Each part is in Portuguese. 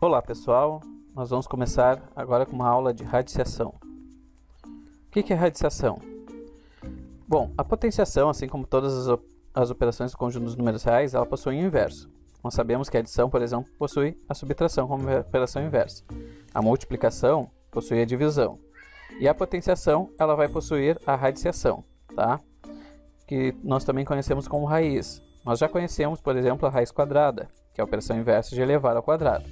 Olá pessoal, nós vamos começar agora com uma aula de radiciação. O que é radiciação? Bom, a potenciação, assim como todas as operações do conjunto dos números reais, ela possui um inverso. Nós sabemos que a adição, por exemplo, possui a subtração como operação inversa. A multiplicação possui a divisão. E a potenciação, ela vai possuir a radiciação, tá? Que nós também conhecemos como raiz. Nós já conhecemos, por exemplo, a raiz quadrada, que é a operação inversa de elevar ao quadrado.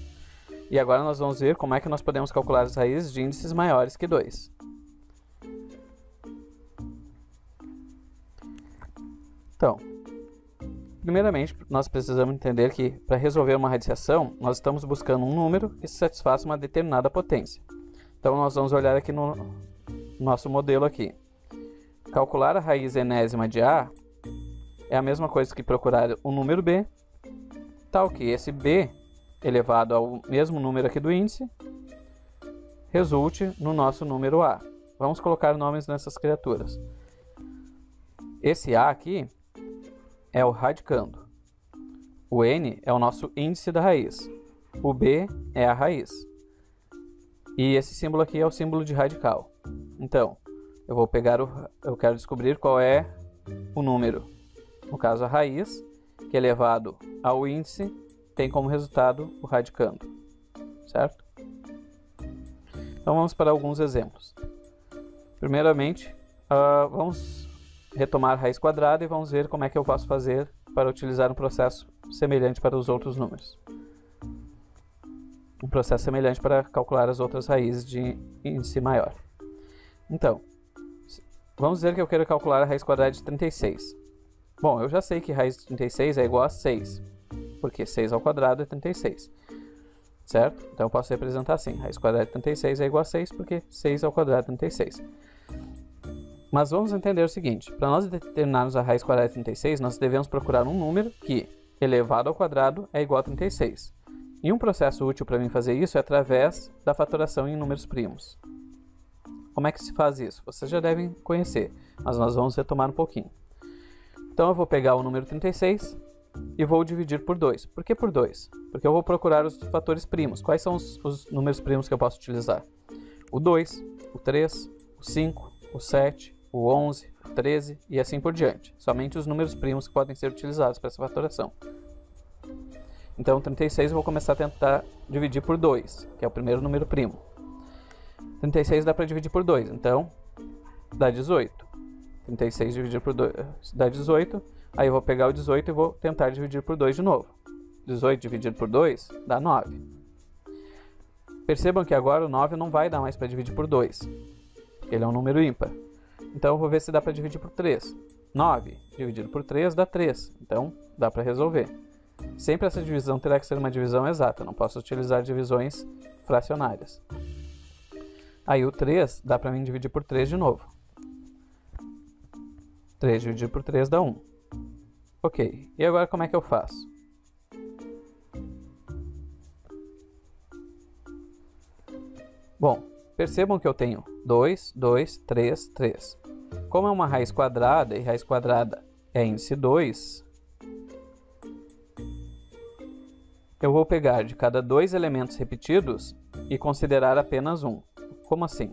E agora nós vamos ver como é que nós podemos calcular as raízes de índices maiores que 2. Então, primeiramente, nós precisamos entender que para resolver uma radiciação, nós estamos buscando um número que satisfaça uma determinada potência. Então, nós vamos olhar aqui no nosso modelo aqui. Calcular a raiz enésima de A é a mesma coisa que procurar o número B, tal que esse B elevado ao mesmo número aqui do índice, resulte no nosso número A. Vamos colocar nomes nessas criaturas. Esse A aqui é o radicando. O N é o nosso índice da raiz. O B é a raiz. E esse símbolo aqui é o símbolo de radical. Então, eu quero descobrir qual é o número. No caso, a raiz, que elevado ao índice, tem como resultado o radicando, certo? Então vamos para alguns exemplos. Primeiramente, vamos retomar a raiz quadrada e vamos ver como é que eu posso fazer para utilizar um processo semelhante para os outros números. Um processo semelhante para calcular as outras raízes de índice maior. Então, vamos dizer que eu quero calcular a raiz quadrada de 36. Bom, eu já sei que raiz de 36 é igual a 6. Porque 6 ao quadrado é 36, certo? Então eu posso representar assim, raiz quadrada de 36 é igual a 6, porque 6 ao quadrado é 36. Mas vamos entender o seguinte, para nós determinarmos a raiz quadrada de 36, nós devemos procurar um número que, elevado ao quadrado, é igual a 36. E um processo útil para mim fazer isso é através da fatoração em números primos. Como é que se faz isso? Vocês já devem conhecer, mas nós vamos retomar um pouquinho. Então eu vou pegar o número 36... e vou dividir por 2. Por que por 2? Porque eu vou procurar os fatores primos. Quais são os números primos que eu posso utilizar? O 2, o 3, o 5, o 7, o 11, o 13 e assim por diante. Somente os números primos que podem ser utilizados para essa fatoração. Então, 36 eu vou começar a tentar dividir por 2, que é o primeiro número primo. 36 dá para dividir por 2, então dá 18. 36 dividir por 2 dá 18. Aí eu vou pegar o 18 e vou tentar dividir por 2 de novo. 18 dividido por 2 dá 9. Percebam que agora o 9 não vai dar mais para dividir por 2. Ele é um número ímpar. Então eu vou ver se dá para dividir por 3. 9 dividido por 3 dá 3. Então dá para resolver. Sempre essa divisão terá que ser uma divisão exata. Não posso utilizar divisões fracionárias. Aí o 3 dá para mim dividir por 3 de novo. 3 dividido por 3 dá 1. Ok, e agora como é que eu faço? Bom, percebam que eu tenho 2, 2, 3, 3. Como é uma raiz quadrada e raiz quadrada é índice 2, eu vou pegar de cada 2 elementos repetidos e considerar apenas um. Como assim?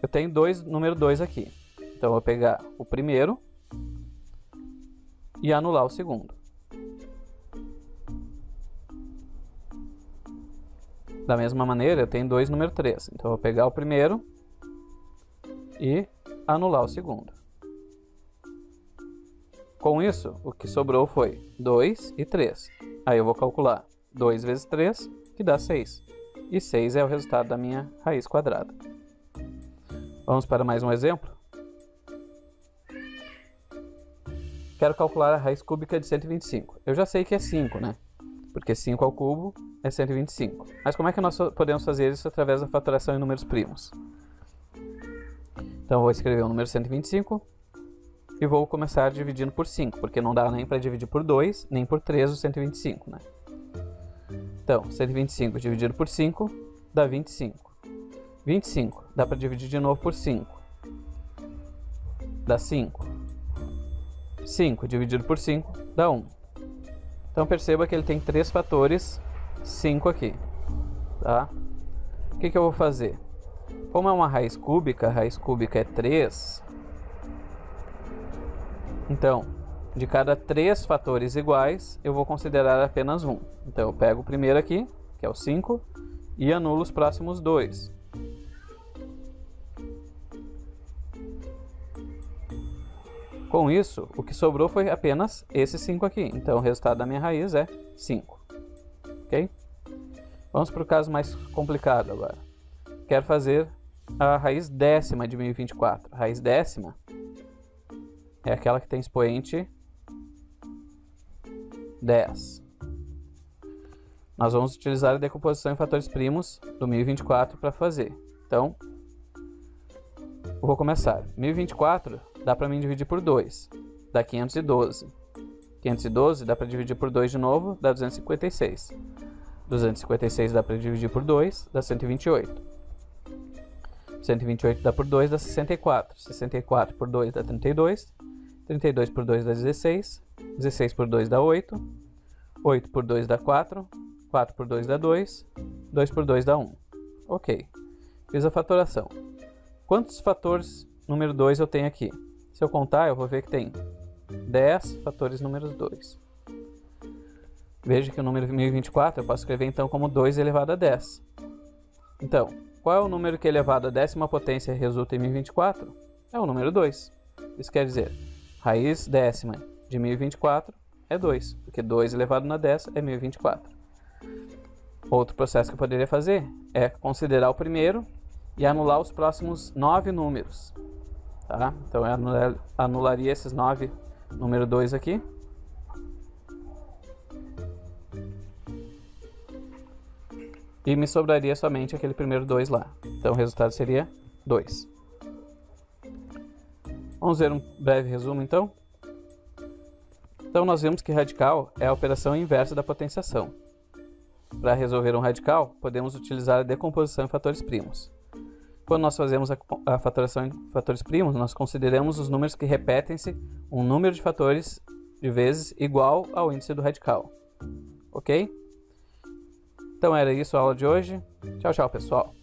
Eu tenho número 2 aqui. Então eu vou pegar o primeiro e anular o segundo. Da mesma maneira, eu tenho 2 número 3. Então, eu vou pegar o primeiro e anular o segundo. Com isso, o que sobrou foi 2 e 3. Aí eu vou calcular 2 vezes 3, que dá 6. E 6 é o resultado da minha raiz quadrada. Vamos para mais um exemplo? Quero calcular a raiz cúbica de 125. Eu já sei que é 5, né? Porque 5 ao cubo é 125. Mas como é que nós podemos fazer isso através da fatoração em números primos? Então eu vou escrever o número 125 e vou começar dividindo por 5, porque não dá nem para dividir por 2, nem por 3 o 125, né? Então, 125 dividido por 5 dá 25. 25 dá para dividir de novo por 5. Dá 5. 5 dividido por 5 dá 1. Então perceba que ele tem 3 fatores 5 aqui. tá? O que eu vou fazer? Como é uma raiz cúbica, a raiz cúbica é 3. Então, de cada 3 fatores iguais, eu vou considerar apenas um. Então, eu pego o primeiro aqui, que é o 5, e anulo os próximos 2. Com isso, o que sobrou foi apenas esse 5 aqui. Então, o resultado da minha raiz é 5. Ok? Vamos para o caso mais complicado agora. Quero fazer a raiz décima de 1024. A raiz décima é aquela que tem expoente 10. Nós vamos utilizar a decomposição em fatores primos do 1024 para fazer. Então, eu vou começar. 1024 dá para mim dividir por 2, dá 512. 512 dá para dividir por 2 de novo, dá 256. 256 dá para dividir por 2, dá 128. 128 dá por 2, dá 64. 64 por 2 dá 32. 32 por 2 dá 16. 16 por 2 dá 8. 8 por 2 dá 4. 4 por 2 dá 2. 2 por 2 dá 1. Ok. Fiz a fatoração. Quantos fatores número 2 eu tenho aqui? Se eu contar, eu vou ver que tem 10 fatores número 2. Veja que o número 1024 eu posso escrever então como 2 elevado a 10. Então, qual é o número que elevado à décima potência resulta em 1024? É o número 2. Isso quer dizer, raiz décima de 1024 é 2, porque 2 elevado na 10 é 1024. Outro processo que eu poderia fazer é considerar o primeiro e anular os próximos 9 números. Tá? Então eu anularia esses 9, número 2 aqui. E me sobraria somente aquele primeiro 2 lá. Então o resultado seria 2. Vamos ver um breve resumo então. Então nós vimos que radical é a operação inversa da potenciação. Para resolver um radical, podemos utilizar a decomposição em fatores primos. Quando nós fazemos a fatoração em fatores primos, nós consideramos os números que repetem-se um número de fatores de vezes igual ao índice do radical. Ok? Então era isso a aula de hoje. Tchau, tchau, pessoal.